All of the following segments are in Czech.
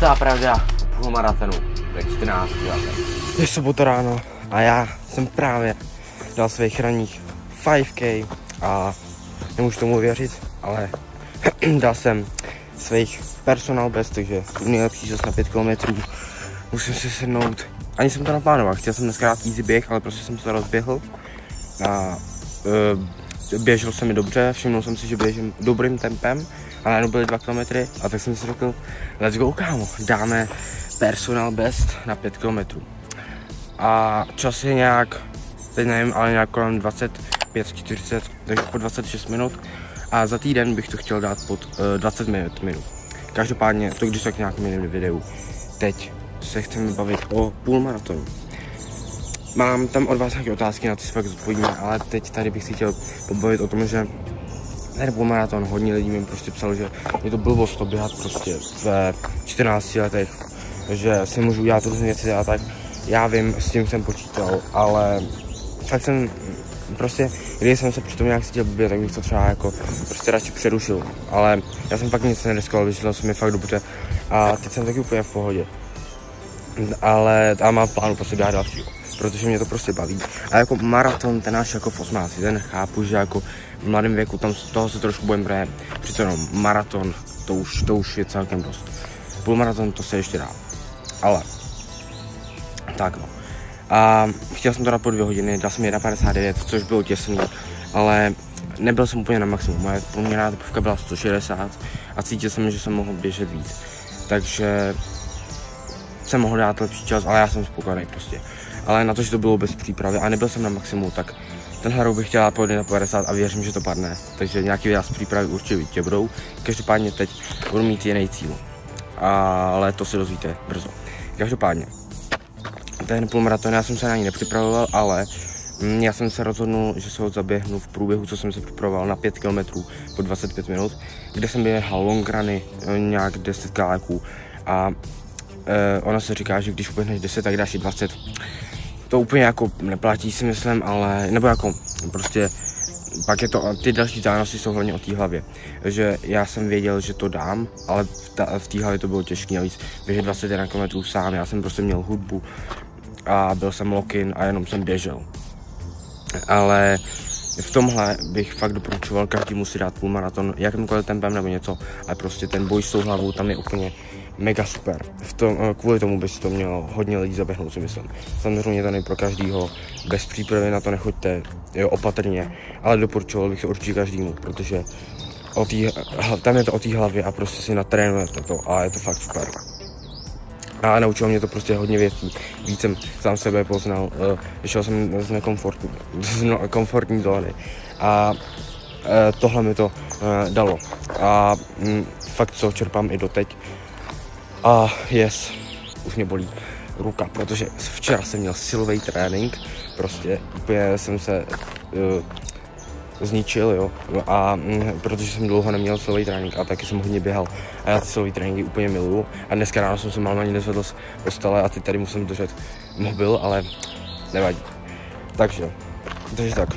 Čistá pravda, půlmaratonu ve 14 letech. Je sobota ráno a já jsem právě dal svých ranních 5K a nemůžu tomu věřit, ale dal jsem svých personal best, takže nejlepší čas na 5 km. Musím si sednout. Ani jsem to naplánoval, chtěl jsem dneska dát easy běh, ale prostě jsem se rozběhl a běžel se mi dobře, všimnul jsem si, že běžím dobrým tempem a najednou byly 2 km a tak jsem si řekl, let's go kámo, dáme personal best na 5 km. A čas je nějak, teď nevím, ale nějak kolem 25-40, takže po 26 minut a za týden bych to chtěl dát pod 20 minut. Každopádně to když tak nějak minut videu. Teď se chceme bavit o půlmaratonu. Mám tam od vás nějaké otázky, na ty se pak zodpovíme, ale teď tady bych si chtěl pobavit o tom, že ten půlmaraton, hodně lidí mi prostě psalo, že je to blbost to běhat prostě ve 14 letech, že si můžu udělat různé věci a tak. Já vím, s tím jsem počítal, ale fakt jsem prostě, když jsem se při tom nějak cítil blbě, tak bych to třeba jako prostě radši přerušil, ale já jsem fakt nic neriskoval, vyšlo se mi fakt dobře a teď jsem taky úplně v pohodě. Ale já mám v plánu prostě běhat dalšího, protože mě to prostě baví. A jako maraton, ten náš jako v 18, ten chápu, že jako v mladém věku tam toho se trošku bojím, protože přece jenom maraton, to už je celkem dost. Půlmaraton to se ještě dá, ale tak no. A chtěl jsem to dát po 2 hodiny, dal jsem 1,59, což bylo těsný, ale nebyl jsem úplně na maximum, moje průměrná tepovka byla 160 a cítil jsem, že jsem mohl běžet víc, takže jsem mohl dát lepší čas, ale já jsem spokojený prostě. Ale na to, že to bylo bez přípravy a nebyl jsem na maximu, tak tenhle rok bych chtěl dát po 1,50 a věřím, že to padne, takže nějaký videa z přípravy určitě budou. Každopádně teď budu mít jiný cíl, ale to si dozvíte brzo. Každopádně ten půlmaraton, já jsem se na ní nepřipravoval, ale já jsem se rozhodnul, že se ho zaběhnu v průběhu, co jsem se připravoval na 5 km po 25 minut, kde jsem běhal long runy, nějak 10 kiláků a ona se říká, že když uběhneš 10, tak dáš i 20. To úplně jako neplatí si myslím, ale nebo jako prostě pak je to, ty další zánosy jsou hlavně o té hlavě. Že já jsem věděl, že to dám, ale v té hlavě to bylo těžké, navíc běžet 21 km sám, já jsem prostě měl hudbu a byl jsem lock-in a jenom jsem běžel. Ale v tomhle bych fakt doporučoval každému si dát půlmaraton, jakýmkoliv tempem nebo něco, ale prostě ten boj s tou hlavou tam je úplně mega super. Kvůli tomu by si to mělo hodně lidí zaběhnout, si myslím. Samozřejmě to není pro každýho, bez přípravy na to nechoďte, jo, opatrně, ale doporučoval bych to určitě každému, protože tam je to o té hlavě a prostě si natrénujete to a je to fakt super. A naučilo mě to prostě hodně věcí, víc jsem sám sebe poznal, vyšel jsem z komfortní zóny a tohle mi to dalo a fakt co čerpám i doteď. A už mě bolí ruka, protože včera jsem měl silový trénink, prostě úplně jsem se zničil, jo, a protože jsem dlouho neměl silový trénink a taky jsem hodně běhal a já ty silový tréninky úplně miluju a dneska ráno jsem se málo ani nezvedl z postele a teď tady musím držet mobil, ale nevadí. Takže tak,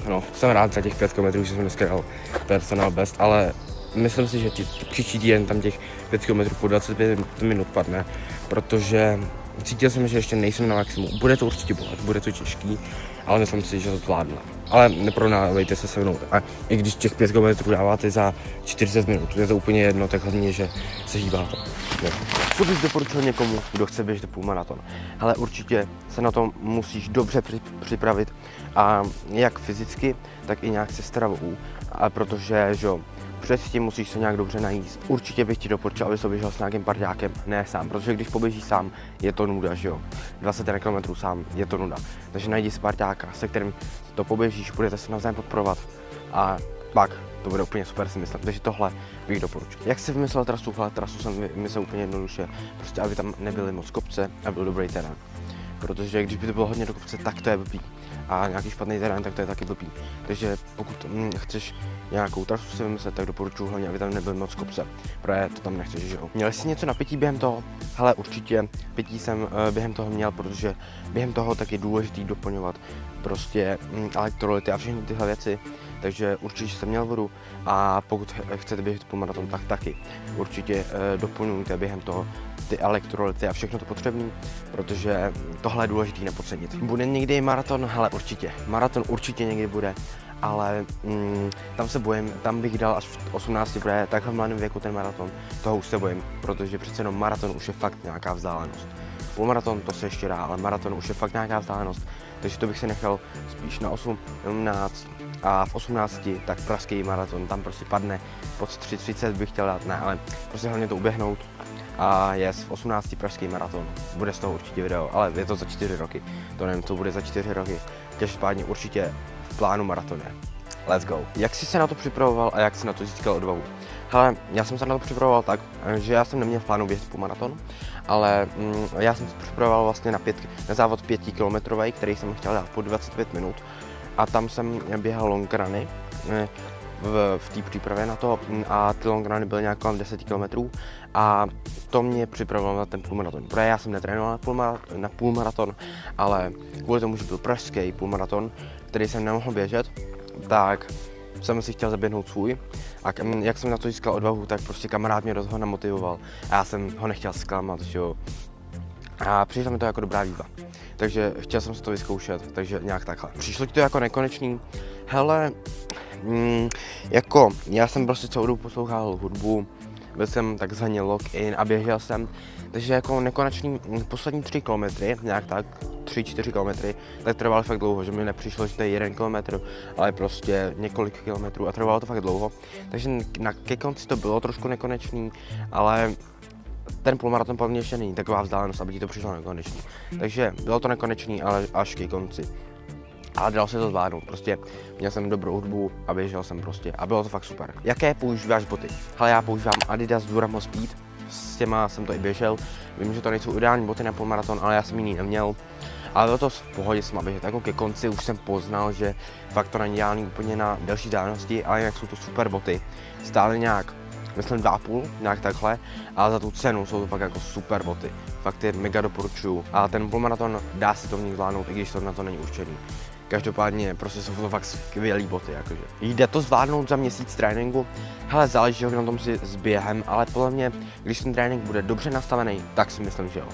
no, jsem rád za těch 5 km, že jsem dneska dal personal best, ale myslím si, že příští týden tam těch 5 km po 25 minut padne, protože cítil jsem, že ještě nejsem na maximum. Bude to určitě bolet, bude to těžký, ale myslím si, že to zvládne. Ale neprohnávejte se mnou. A i když těch 5 km dáváte za 40 minut, je to úplně jedno, tak hlavně, že se hýbáte. Co bych doporučil někomu, kdo chce běžet půlmaraton? Ale určitě se na to musíš dobře připravit a jak fyzicky, tak i nějak se stravou, a protože že předtím musíš se nějak dobře najíst. Určitě bych ti doporučil, abys běžel s nějakým parťákem, ne sám, protože když poběžíš sám, je to nuda, že jo. 20 km sám, je to nuda. Takže najdi si parťáka, se kterým to poběžíš, budete se navzájem podporovat a pak to bude úplně super, si myslím. Takže tohle bych doporučil. Jak jsi vymyslel trasu? Trasu jsem vymyslel úplně jednoduše, prostě aby tam nebyly moc kopce a byl dobrý terén. Protože když by to bylo hodně do kopce, tak to je blbý. A nějaký špatný terén, tak to je taky blbý. Takže pokud chceš nějakou trasu si vymyslet, tak doporučuji hlavně, aby tam nebyl moc kopce, protože to tam nechceš, že jo. Měl jsi něco na pití během toho? Hele, určitě pití jsem během toho měl, protože během toho tak je důležitý doplňovat prostě elektrolyty a všechny tyhle věci. takže určitě jste měl vodu a pokud chcete běžet půlmaraton, tak taky. Určitě doplňujte během toho ty elektrolyty a všechno to potřebné, protože tohle je důležité nepodcenit. Bude někdy maraton? Hele, určitě. Maraton určitě někdy bude, ale tam se bojím, tam bych dal až v 18, bude takhle v mladém věku ten maraton, toho už se bojím, protože přece jenom maraton už je fakt nějaká vzdálenost. Půlmaraton to se ještě dá, ale maraton už je fakt nějaká vzdálenost, takže to bych si nechal spíš na 18 a v 18 tak pražský maraton, tam prostě padne pod 3:30 bych chtěl dát, ne, ale prostě hlavně to uběhnout a v 18 pražský maraton, bude z toho určitě video, ale je to za 4 roky, to nevím, co bude za 4 roky, každopádně určitě v plánu maraton je. Let's go. Jak jsi se na to připravoval a jak jsi na to získal odvahu? Hele, já jsem se na to připravoval tak, že já jsem neměl v plánu běžet půlmaraton, ale já jsem se připravoval vlastně na závod 5 kilometrový, který jsem chtěl dát po 25 minut a tam jsem běhal long runy v té přípravě na to a ty long runy byly nějak kolem 10 km a to mě připravilo na ten půlmaraton, protože já jsem netrénoval na půlmaraton, ale kvůli tomu, že byl pražský půlmaraton, který jsem nemohl běžet, tak jsem si chtěl zaběhnout svůj a jak jsem na to získal odvahu, tak prostě kamarád mě do toho namotivoval a já jsem ho nechtěl zklamat, že jo. A přišlo mi to jako dobrá výzva, takže chtěl jsem si to vyzkoušet, takže nějak takhle. Přišlo ti to jako nekonečný? Hele, jako já jsem prostě celou dobu poslouchal hudbu, byl jsem takzvaně lock-in a běžel jsem, takže jako nekonečný poslední 3 kilometry, nějak tak, 3-4 kilometry, tak trvalo fakt dlouho, že mi nepřišlo, že to je 1 kilometr, ale prostě několik kilometrů a trvalo to fakt dlouho, takže ke konci to bylo trošku nekonečný, ale ten půlmaraton pro mě ještě není taková vzdálenost, aby ti to přišlo nekonečný, takže bylo to nekonečný, ale až ke konci. Ale dalo se to zvládnout, prostě měl jsem dobrou hudbu a běžel jsem prostě a bylo to fakt super. Jaké používáš boty? Hele, já používám Adidas Duramo Speed, s těma jsem to i běžel, vím, že to nejsou ideální boty na půlmaraton, ale já jsem jiný neměl. Ale bylo to v pohodě s běžet, jako ke konci už jsem poznal, že fakt to není ideální úplně na delší vzdálenosti, ale jak jsou to super boty, stále nějak, myslím 2,5, nějak takhle, ale za tu cenu jsou to fakt jako super boty. Fakt je mega doporučuju a ten půlmaraton dá se to v nich zvládnout, i když to na to není určený. Každopádně prostě jsou to fakt skvělý boty, jakože. Jde to zvládnout za měsíc tréninku? Hele, záleží na tom si s během, ale podle mě, když ten trénink bude dobře nastavený, tak si myslím, že jo.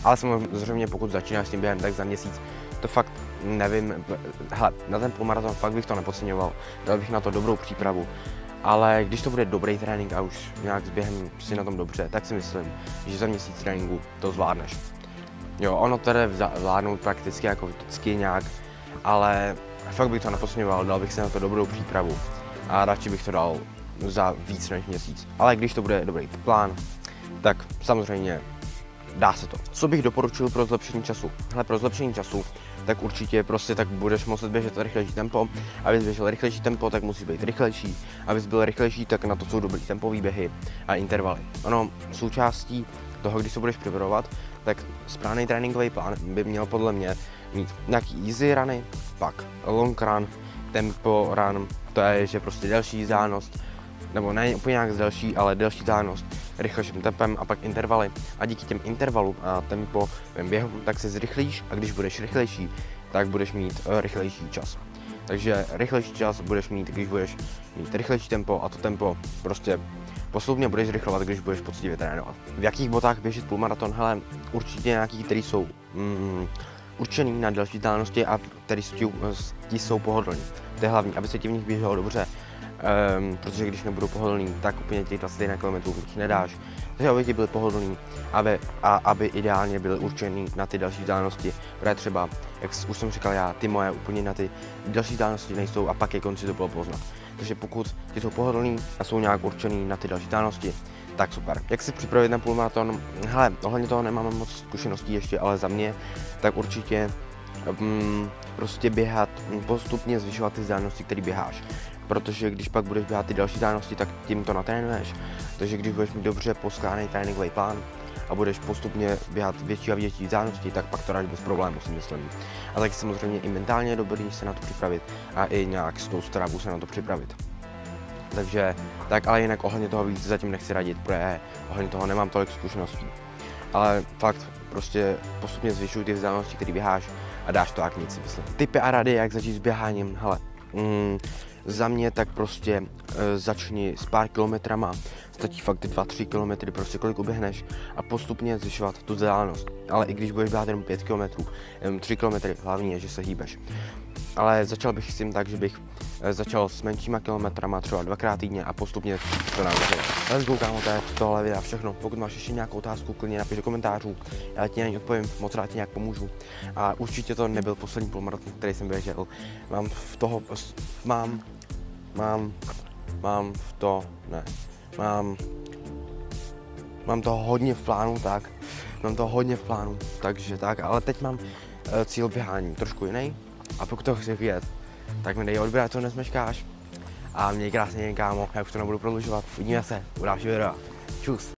Ale samozřejmě pokud začínáš s tím během, tak za měsíc to fakt nevím, hele, na ten půlmaraton fakt bych to nepodceňoval, dal bych na to dobrou přípravu. Ale když to bude dobrý trénink a už nějak s během si na tom dobře, tak si myslím, že za měsíc tréninku to zvládneš. Jo, ono to jde zvládnout prakticky jako vždycky nějak, ale fakt bych to nepodceňoval, dal bych si na to dobrou přípravu a radši bych to dal za víc než měsíc. Ale když to bude dobrý plán, tak samozřejmě dá se to. Co bych doporučil pro zlepšení času? Hele, pro zlepšení času, tak určitě prostě tak budeš muset běžet rychlejší tempo. Abys běžel rychlejší tempo, tak musíš být rychlejší. Abys byl rychlejší, tak na to jsou dobrý tempový běhy a intervaly. Ono, součástí toho, když se budeš připravovat, tak správný tréninkový plán by měl podle mě mít nějaký easy runy, pak long run, tempo run, to je, že prostě delší vzdálenost, nebo ne úplně nějak delší, ale delší vzdálenost, rychlejším tempem a pak intervaly. A díky těm intervalům a tempo běhu, tak se zrychlíš a když budeš rychlejší, tak budeš mít rychlejší čas. Takže rychlejší čas budeš mít, když budeš mít rychlejší tempo a to tempo prostě postupně budeš zrychlovat, když budeš poctivě trénovat. V jakých botách běžet půlmaraton? Hele, určitě nějaký, který jsou určený na delší vzdálenosti a který jsou pohodlní. To je hlavní, aby se ti v nich běželo dobře, protože když nebudou pohodlný, tak úplně těch 21 km jich nedáš. Takže aby ti byly pohodlný, aby ideálně byly určený na ty další vzdálenosti, protože třeba, jak už jsem říkal já, ty moje úplně na ty další vzdálenosti nejsou a pak ke konci to bylo poznat. Takže pokud ti jsou pohodlný a jsou nějak určený na ty další vzdálenosti, tak super. Jak si připravit na půlmaraton? Hele, ohledně toho nemám moc zkušeností ještě, ale za mě, tak určitě prostě běhat, postupně zvyšovat ty vzdálenosti, které běháš. Protože když pak budeš běhat ty další vzdálenosti, tak tím to natrénuješ. Takže když budeš mít dobře poskládaný tréninkový plán a budeš postupně běhat větší a větší vzdálenosti, tak pak to dáš bez problémů, si myslím. A taky samozřejmě i mentálně dobrý se na to připravit a i nějak s tou stravou se na to připravit. Takže tak, ale jinak ohledně toho víc zatím nechci radit, protože ohledně toho nemám tolik zkušeností. Ale fakt prostě postupně zvyšuj ty vzdálenosti, které běháš a dáš to jak nic, si myslím. Tipy a rady, jak začít s běháním, hele. za mě, tak prostě začni s pár kilometrama, stačí fakt 2-3 kilometry, prostě kolik uběhneš a postupně zvyšovat tu vzdálenost. Ale i když budeš běhat jenom 5 kilometrů, jenom 3 kilometry, hlavně je, že se hýbeš. Ale začal bych s tím tak, že bych začal s menšíma kilometrama, třeba 2krát týdně a postupně to naučil. Let's go, kámo, to je tohle videa všechno. Pokud máš ještě nějakou otázku, klidně napiš do komentářů, já ti na ní odpovím, moc rád ti nějak pomůžu. A určitě to nebyl poslední polomaraton, který jsem běžel. Mám toho hodně v plánu, tak. Mám toho hodně v plánu, takže tak, ale teď mám cíl běhání trošku jiný. A pokud to chci vidět, tak mi dej odběr, co nesmeškáš. A měj krásně, kámo, já už to nebudu prodlužovat. Uvidíme se u dalšího videa. Čus.